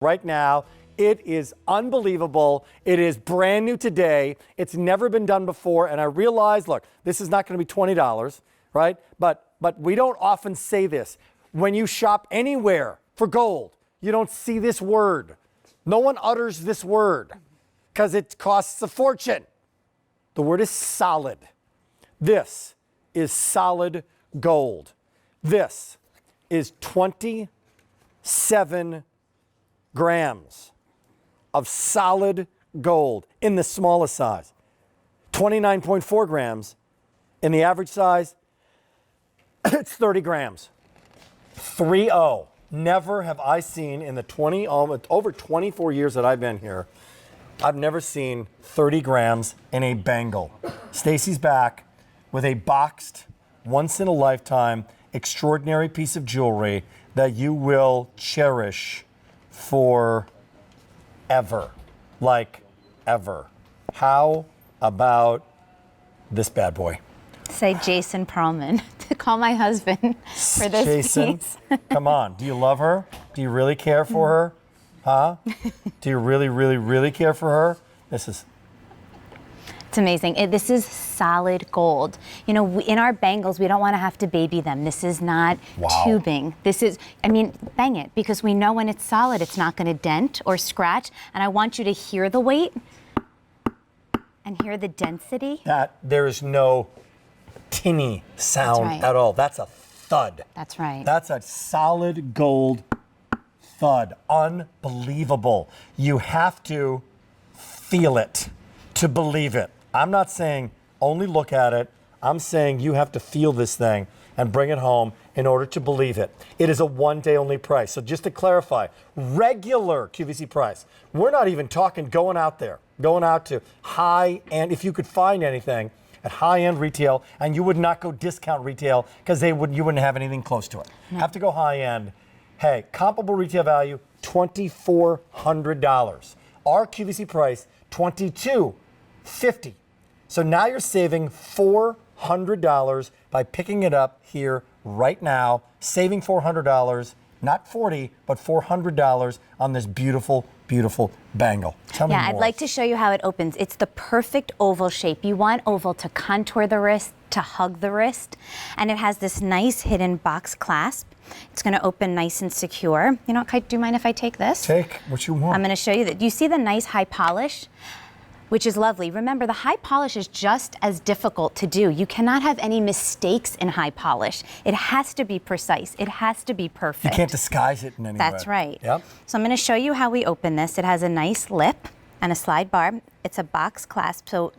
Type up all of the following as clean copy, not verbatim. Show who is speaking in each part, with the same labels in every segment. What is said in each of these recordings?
Speaker 1: right now. It is unbelievable. It is brand new today. It's never been done before. And I realize, look, this is not going to be $20, right? But we don't often say this. When you shop anywhere for gold, you don't see this word. No one utters this word because it costs a fortune. The word is solid. This is solid gold. This is 27 grams of solid gold in the smallest size. 29.4 grams in the average size. It's 30 grams. 3-0. Never have I seen in the over 24 years that I've been here, I've never seen 30 grams in a bangle. Stacy's back with a boxed, once-in-a-lifetime, extraordinary piece of jewelry that you will cherish forever. Like ever. How about this bad boy?
Speaker 2: Say Jason Perlman to call my husband for this
Speaker 1: Jason,
Speaker 2: piece.
Speaker 1: Come on. Do you love her? Do you really care for her? Huh? Do you really, really, really care for her? It's
Speaker 2: amazing. This is solid gold. You know, in our bangles, we don't want to have to baby them. This is not tubing. This is, bang it, because we know when it's solid, it's not going to dent or scratch. And I want you to hear the weight and hear the density.
Speaker 1: That there is no tinny sound at all. That's a thud.
Speaker 2: That's right.
Speaker 1: That's a solid gold thud. Unbelievable. You have to feel it to believe it. I'm not saying only look at it. I'm saying you have to feel this thing and bring it home in order to believe it. It is a one-day only price. So just to clarify, regular QVC price. We're not even talking going out to high-end, if you could find anything at high-end retail, and you would not go discount retail because you wouldn't have anything close to it. No. Have to go high-end. Hey, comparable retail value, $2,400. Our QVC price, $2,250. So now you're saving $400 by picking it up here right now, saving $400, not $40, but $400 on this beautiful, beautiful bangle. Tell me more.
Speaker 2: I'd like to show you how it opens. It's the perfect oval shape. You want oval to contour the wrist, to hug the wrist, and it has this nice hidden box clasp. It's going to open nice and secure. You know, do you mind if I take this?
Speaker 1: Take what you want.
Speaker 2: I'm going to show you that. You see the nice high polish, which is lovely. Remember, the high polish is just as difficult to do. You cannot have any mistakes in high polish. It has to be precise. It has to be perfect.
Speaker 1: You can't disguise it in any way.
Speaker 2: That's right.
Speaker 1: Yep.
Speaker 2: So I'm going to show you how we open this. It has a nice lip and a slide bar. It's a box clasp, so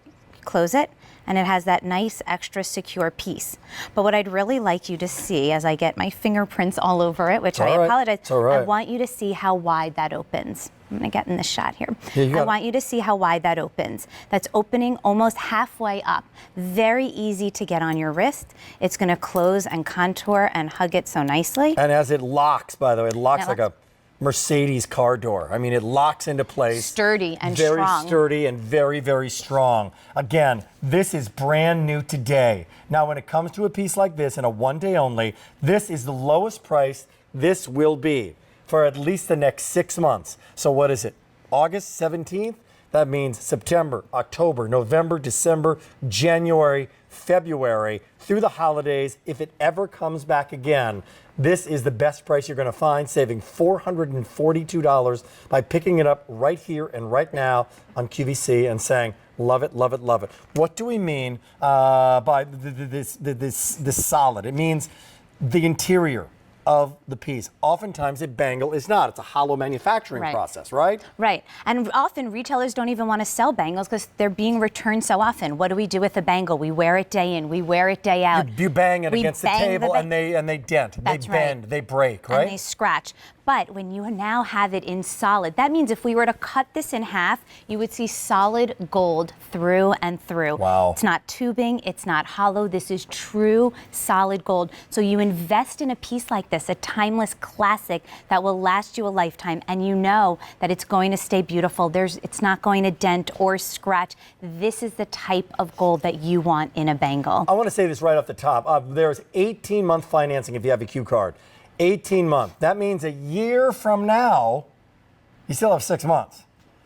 Speaker 2: close it, and it has that nice extra secure piece. But what I'd really like you to see, as I get my fingerprints all over it, which I apologize, I want you to see how wide that opens. I'm going to get in this shot here. I want you to see how wide that opens. That's opening almost halfway up. Very easy to get on your wrist. It's going to close and contour and hug it so nicely.
Speaker 1: And as it locks, by the way, it locks like a Mercedes car door. I mean, it locks into place.
Speaker 2: Sturdy and
Speaker 1: strong. Very sturdy and very, very strong. Again, this is brand new today. Now, when it comes to a piece like this in a one day only, this is the lowest price this will be for at least the next 6 months. So what is it? August 17th? That means September, October, November, December, January, February, through the holidays. If it ever comes back again, this is the best price you're going to find, saving $442 by picking it up right here and right now on QVC and saying, love it, love it, love it. What do we mean by this solid? It means the interior of the piece. Oftentimes a bangle is not. It's a hollow manufacturing process, right?
Speaker 2: Right. And often retailers don't even want to sell bangles because they're being returned so often. What do we do with a bangle? We wear it day in, we wear it day out.
Speaker 1: You bang it against the table and they dent, they bend, they break, right?
Speaker 2: And they scratch. But when you now have it in solid, that means if we were to cut this in half, you would see solid gold through and through.
Speaker 1: Wow.
Speaker 2: It's not tubing, it's not hollow. This is true solid gold. So you invest in a piece like this, a timeless classic that will last you a lifetime, and you know that it's going to stay beautiful. It's not going to dent or scratch. This is the type of gold that you want in a bangle.
Speaker 1: I want to say this right off the top. There's 18-month financing if you have a Q card. 18 months. That means a year from now, you still have 6 months.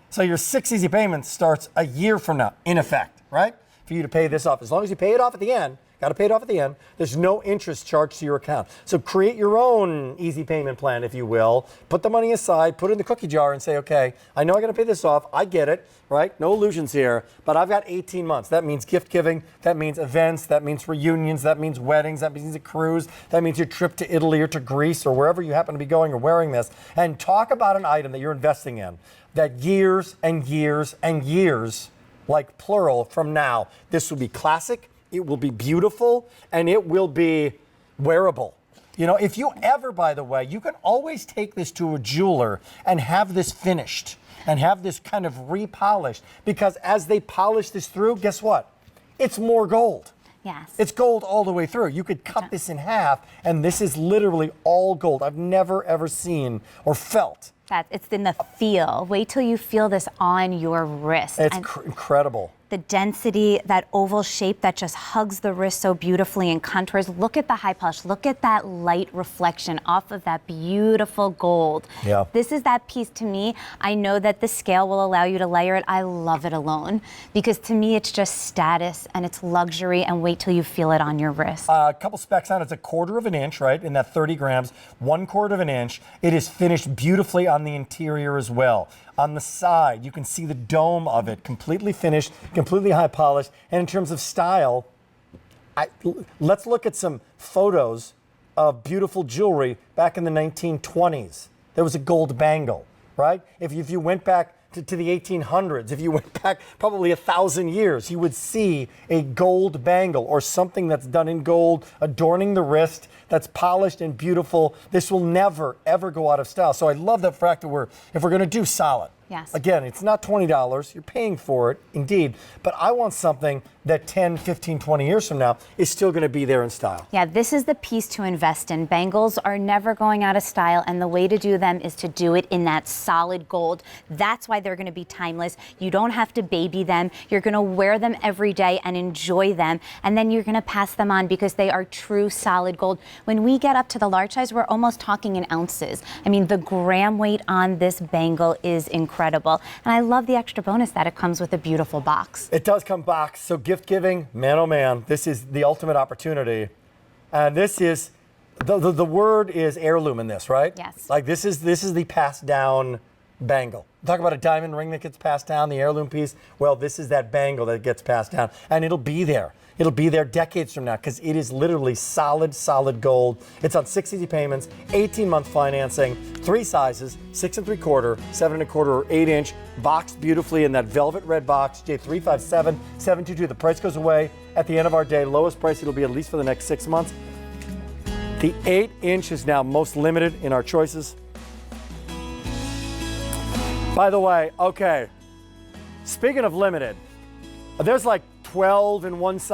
Speaker 1: So your 6 easy payments starts a year from now, in effect, right? For you to pay this off. As long as you pay it off at the end, got to pay it off at the end, there's no interest charged to your account. So create your own easy payment plan, if you will. Put the money aside, put it in the cookie jar and say, okay, I know I got to pay this off. I get it, right? No illusions here, but I've got 18 months. That means gift giving. That means events. That means reunions. That means weddings. That means a cruise. That means your trip to Italy or to Greece or wherever you happen to be going or wearing this. And talk about an item that you're investing in that years and years and years, like plural, from now, this will be classic. It will be beautiful, and it will be wearable. You know, if you ever, by the way, you can always take this to a jeweler and have this finished and have this kind of repolished, because as they polish this through, guess what? It's more gold.
Speaker 2: Yes.
Speaker 1: It's gold all the way through. You could cut this in half, and this is literally all gold. I've never, ever seen or felt.
Speaker 2: It's in the feel. Wait till you feel this on your wrist.
Speaker 1: It's incredible.
Speaker 2: The density, that oval shape that just hugs the wrist so beautifully and contours. Look at the high polish. Look at that light reflection off of that beautiful gold.
Speaker 1: Yeah.
Speaker 2: This is that piece to me. I know that the scale will allow you to layer it. I love it alone because to me it's just status and it's luxury, and wait till you feel it on your wrist.
Speaker 1: A couple specs on it. It's a 1/4 of an inch, right? In that 30 grams, 1/4 of an inch. It is finished beautifully on the interior as well. On the side, you can see the dome of it, completely finished, completely high polished. And in terms of style, let's look at some photos of beautiful jewelry back in the 1920s. There was a gold bangle, right? If you went back to the 1800s, if you went back probably 1,000 years, you would see a gold bangle or something that's done in gold, adorning the wrist, that's polished and beautiful. This will never, ever go out of style. So I love the fact that if we're going to do solid.
Speaker 2: Yes.
Speaker 1: Again, it's not $20. You're paying for it, indeed. But I want something that 10, 15, 20 years from now is still going to be there in style.
Speaker 2: Yeah, this is the piece to invest in. Bangles are never going out of style, and the way to do them is to do it in that solid gold. That's why they're going to be timeless. You don't have to baby them. You're going to wear them every day and enjoy them, and then you're going to pass them on because they are true solid gold. When we get up to the large size, we're almost talking in ounces. I mean, the gram weight on this bangle is incredible, and I love the extra bonus that it comes with a beautiful box.
Speaker 1: It does come boxed, so gift giving, man oh man, this is the ultimate opportunity. And this is, the word is heirloom in this, right?
Speaker 2: Yes.
Speaker 1: Like this is the passed down bangle. Talk about a diamond ring that gets passed down, the heirloom piece. Well, this is that bangle that gets passed down, and it'll be there. It'll be there decades from now because it is literally solid, solid gold. It's on 6 easy payments, 18-month financing, 3 sizes, 6 3/4, 7 1/4, or 8 inch, boxed beautifully in that velvet red box, J357722. The price goes away at the end of our day. Lowest price it'll be at least for the next 6 months. The 8 inch is now most limited in our choices. By the way, okay, speaking of limited, there's like 12 in one size.